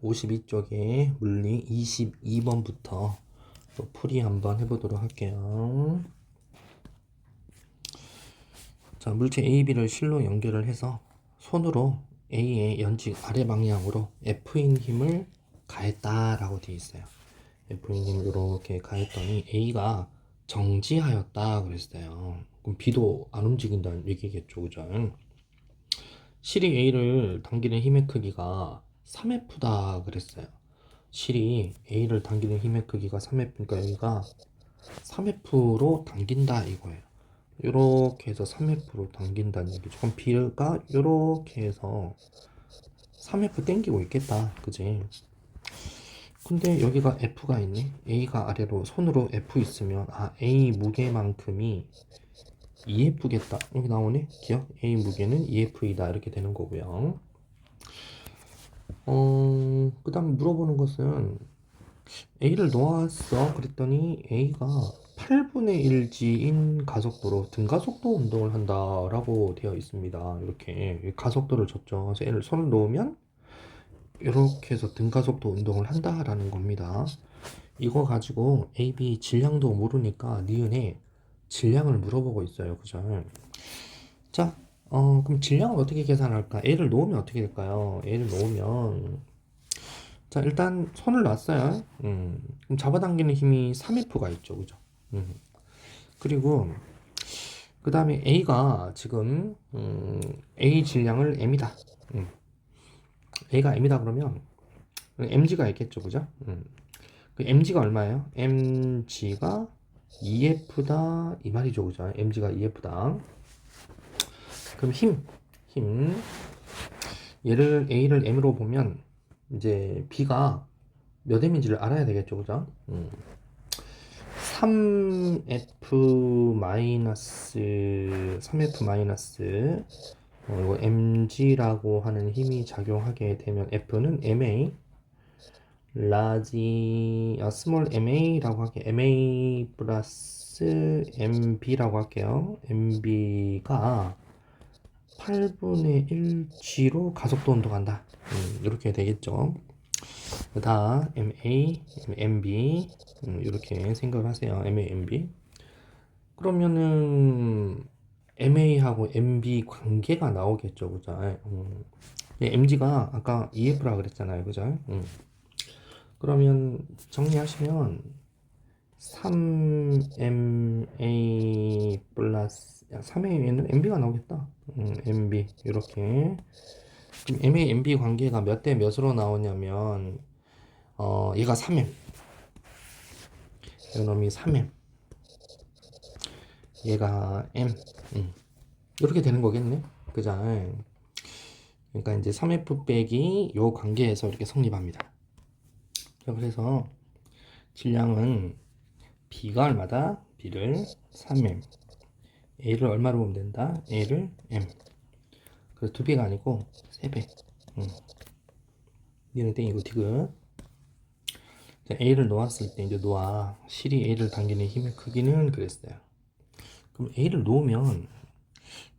52쪽에 물리 22번부터 또 풀이 한번 해보도록 할게요. 자, 물체 AB를 실로 연결을 해서 손으로 A의 연직 아래 방향으로 F인 힘을 가했다라고 되어 있어요. F인 힘을 이렇게 가했더니 A가 정지하였다 그랬어요. 그럼 B도 안 움직인다는 얘기겠죠, 그죠? 실이 A를 당기는 힘의 크기가 3F다 그랬어요. 실이 A를 당기는 힘의 크기가 3F니까 여기가 3F로 당긴다 이거예요. 이렇게 해서 3F로 당긴다는 얘기죠. 그럼 B가 이렇게 해서 3F 당기고 있겠다. 그지? 근데 여기가 F가 있네. A가 아래로 손으로 F 있으면 A 무게만큼이 2F겠다. 여기 나오네. 기억? A 무게는 2F이다. 이렇게 되는 거고요. 그 다음에 물어보는 것은 A를 놓았어. 그랬더니 A가 8분의 1g인 가속도로 등가속도 운동을 한다라고 되어 있습니다. 이렇게 가속도를 줬죠. 그래서 A를 손을 놓으면 이렇게 해서 등가속도 운동을 한다라는 겁니다. 이거 가지고 AB 질량도 모르니까 니은에 질량을 물어보고 있어요. 그죠? 자, 그럼 질량을 어떻게 계산할까? A를 놓으면 어떻게 될까요? A를 놓으면 자, 일단 손을 놨어요. 그럼 잡아당기는 힘이 3F가 있죠. 그죠? 그리고 그 다음에 A가 지금 A 질량을 M이다. A가 M이다 그러면 mg가 있겠죠. 그죠? 그 mg가 얼마예요? mg가 2F다 이 말이죠. 그죠? mg가 2F다. 그럼 힘 얘를 A를 M으로 보면 이제 B가 몇 M인지를 알아야 되겠죠. 그죠? 3F 마이너스 이거 mg라고 하는 힘이 작용하게 되면 F는 ma 라지 스몰 ma라고 할게요. ma 플러스 mb라고 할게요. mb가 8분의 1g로 가속도 운동한다. 이렇게 되겠죠. 다 MA, MB 이렇게 생각을 하세요. MA, MB. 그러면은 MA하고 MB 관계가 나오겠죠, 그죠? MG가 아까 EF라 그랬잖아요, 그죠? 그러면 정리하시면 3MA 플러스 3MA는 MB가 나오겠다. MB 이렇게. 그럼 MA, MB 관계가 몇 대 몇으로 나오냐면 얘가 3M, 이놈이 3M, 얘가 M, 이렇게 되는 거겠네, 그죠? 그러니까 이제 3F 빼기 요 관계에서 이렇게 성립합니다. 그래서 질량은 B가 얼마다? B를 3M, A를 얼마로 보면 된다? A를 M. 그래서 2배가 아니고 3배. 얘는 땡이고 디귿. A를 놓았을 때 이제 실이 A를 당기는 힘의 크기는 그랬어요. 그럼 A를 놓으면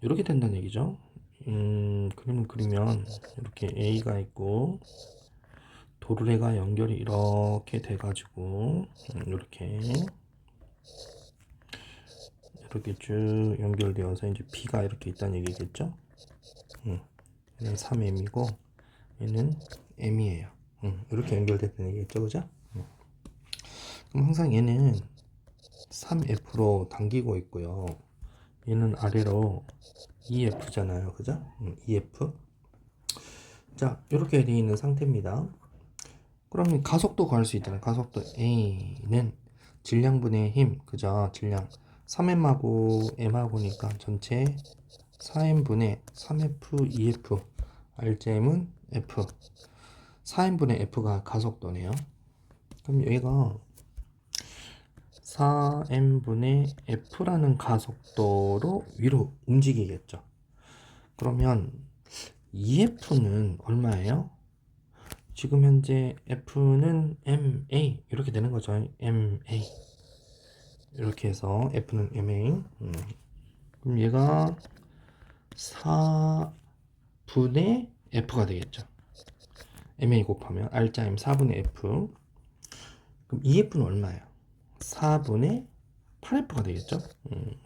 이렇게 된다는 얘기죠. 그림을 그리면 이렇게 A가 있고 도르래가 연결이 이렇게 돼가지고 이렇게 쭉 연결되어서 이제 B가 이렇게 있다는 얘기겠죠. 얘는 3M이고 얘는 M이에요. 이렇게 연결됐다는 얘기겠죠, 그죠? 그럼 항상 얘는 3F로 당기고 있고요. 얘는 아래로 EF잖아요, 그죠? EF. 자, 이렇게 되어 있는 상태입니다. 그러면 가속도 구할 수 있잖아요. 가속도 A는 질량분의 힘, 그죠? 질량 3M하고 M하고니까 전체 4M분의 3F, 2F, RGM은 F, 4M분의 F가 가속도네요. 그럼 여기가 4M분의 F라는 가속도로 위로 움직이겠죠. 그러면 EF는 얼마예요? 지금 현재 F는 MA 이렇게 되는 거죠. MA 이렇게 해서 F는 MA. 그럼 얘가 4분의 F가 되겠죠. MA 곱하면 R자임 4분의 F. 그럼 EF는 얼마예요? 4분의 8F가 되겠죠?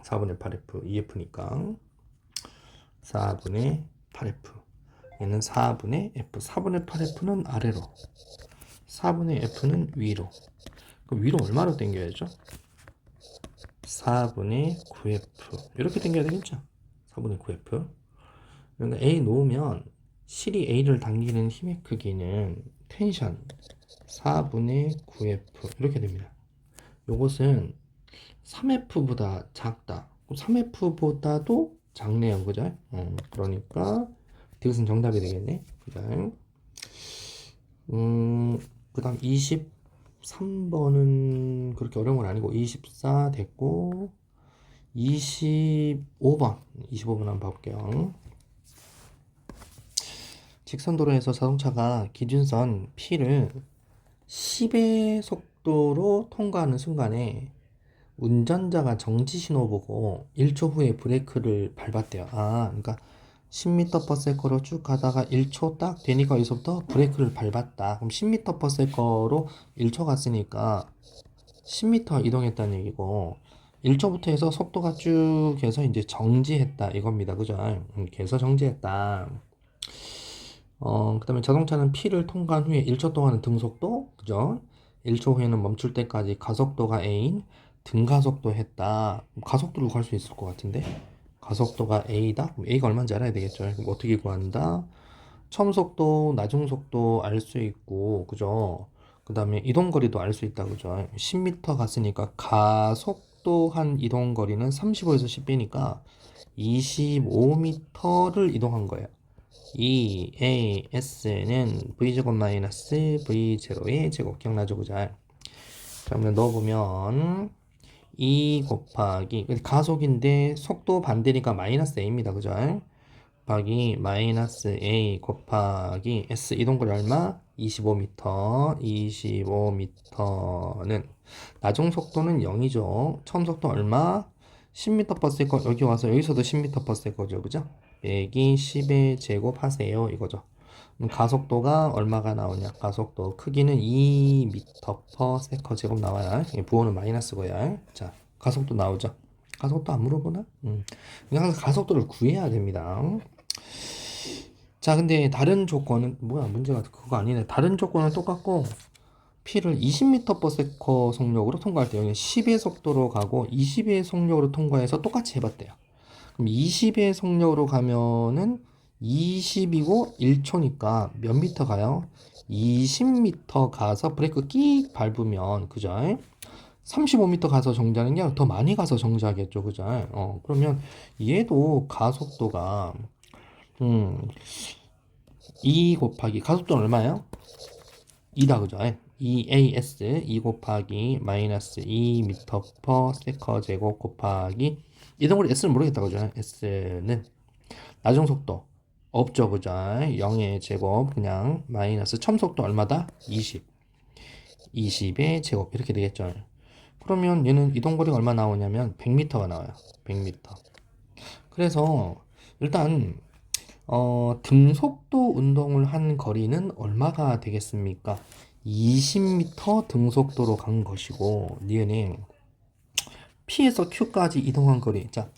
4분의 8F, EF니까 4분의 8F. 얘는 4분의 F. 4분의 8F는 아래로, 4분의 F는 위로. 그럼 위로 얼마로 당겨야죠? 4분의 9F. 이렇게 당겨야 되겠죠? 4분의 9F. 그러니까 A 놓으면 실이 A를 당기는 힘의 크기는 텐션 4분의 9F 이렇게 됩니다. 요것은 3F보다 작다. 3F보다도 작네요. 그죠? 그러니까 이것은 정답이 되겠네. 그죠? 그 다음 23번은 그렇게 어려운 건 아니고 24 됐고 25번 한번 봐볼게요. 직선도로에서 자동차가 기준선 P를 10의 속도로 통과하는 순간에 운전자가 정지 신호 보고 1초 후에 브레이크를 밟았대요. 그러니까 10m/s로 쭉 가다가 1초 딱 되니까 여기서부터 브레이크를 밟았다. 그럼 10m/s로 1초 갔으니까 10m 이동했다는 얘기고 1초부터 해서 속도가 쭉 해서 이제 정지했다 이겁니다. 그죠? 이렇게 해서 정지했다. 그 다음에 자동차는 P를 통과한 후에 1초 동안은 등속도, 그죠? 1초 후에는 멈출 때까지 가속도가 A인 등가속도 했다. 가속도로 갈 수 있을 것 같은데? 가속도가 A다? 그럼 A가 얼마인지 알아야 되겠죠? 그럼 어떻게 구한다? 처음 속도, 나중 속도 알 수 있고, 그죠? 그 다음에 이동거리도 알 수 있다, 그죠? 10m 갔으니까 가속도 한 이동거리는 35에서 10 빼니까 25m를 이동한 거예요. 이 AS는 V제곱 마이너스 V0의 제곱 기억나죠? 그죠? 그러면 넣어보면 2 곱하기 가속인데 속도 반대니까 마이너스 A입니다. 그죠? 곱하기 마이너스 A 곱하기 S 이동거리 얼마? 25m. 25m는 나중 속도는 0이죠. 처음 속도 얼마? 10m/s 여기 와서 여기서도 10m/s죠. 그죠? 빼기 10의 제곱 하세요. 이거죠. 가속도가 얼마가 나오냐? 가속도 크기는 2m/s 제곱 나와요. 부호는 마이너스고요. 자, 가속도 나오죠. 가속도 안 물어보나? 항상 가속도를 구해야 됩니다. 자, 근데 다른 조건은 뭐야? 문제가 그거 아니네. 다른 조건은 똑같고 P를 20m/s 속력으로 통과할 때 여기는 10의 속도로 가고 20의 속력으로 통과해서 똑같이 해봤대요. 그럼 20의 속력으로 가면은 20이고 1초니까 몇 미터 가요? 20m 가서 브레이크 끽 밟으면 그죠? 35m 가서 정지하는 게 더 많이 가서 정지하겠죠. 그죠? 그러면 얘도 가속도가 2 곱하기 가속도는 얼마예요? 2다. 그죠? 2AS 2 곱하기 마이너스 2m/s 제곱 곱하기 이동거리 S는 모르겠다. 그죠? S는 나중 속도 없죠. 그죠? 0의 제곱 그냥 마이너스 처음 속도 얼마다? 20의 제곱 이렇게 되겠죠. 그러면 얘는 이동거리가 얼마 나오냐면 100m가 나와요. 100m. 그래서 일단 등속도 운동을 한 거리는 얼마가 되겠습니까? 20m 등속도로 간 것이고 니은은 P에서 Q까지 이동한 거리. 자,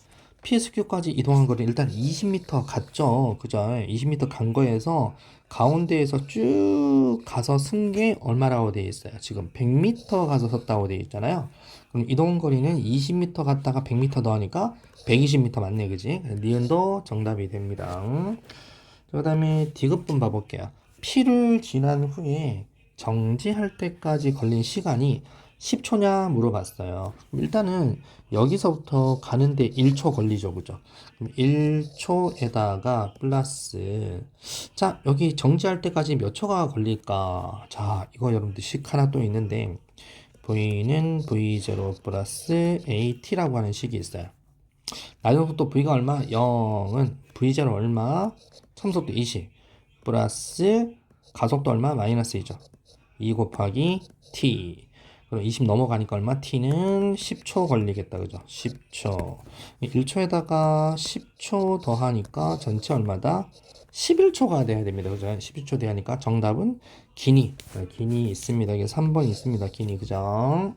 P에서 Q까지 이동한 거리 일단 20m 갔죠. 그죠? 20m 간 거에서 가운데에서 쭉 가서 쓴 게 얼마라고 되어 있어요? 지금 100m 가서 섰다고 되어 있잖아요. 그럼 이동 거리는 20m 갔다가 100m 더하니까 120m 맞네. 그지? 니은도 정답이 됩니다. 그 다음에 D급분 봐볼게요. P를 지난 후에 정지할 때까지 걸린 시간이 10초냐 물어봤어요. 일단은 여기서부터 가는데 1초 걸리죠. 그죠? 그럼 1초에다가 플러스 자 여기 정지할 때까지 몇 초가 걸릴까? 자 이거 여러분들 식 하나 또 있는데 V는 V0 플러스 AT라고 하는 식이 있어요. 나중 속도 V가 얼마? 0은 V0 얼마? 참속도 20 플러스 가속도 얼마? 마이너스 2죠. 2 곱하기 T 그럼 20 넘어가니까 얼마? T는 10초 걸리겠다. 그죠? 10초 1초에다가 10초 더하니까 전체 얼마다? 11초가 돼야 됩니다. 그죠? 11초 돼야 하니까 정답은 기니. 네, 기니 있습니다. 이게 3번 있습니다. 기니. 그죠?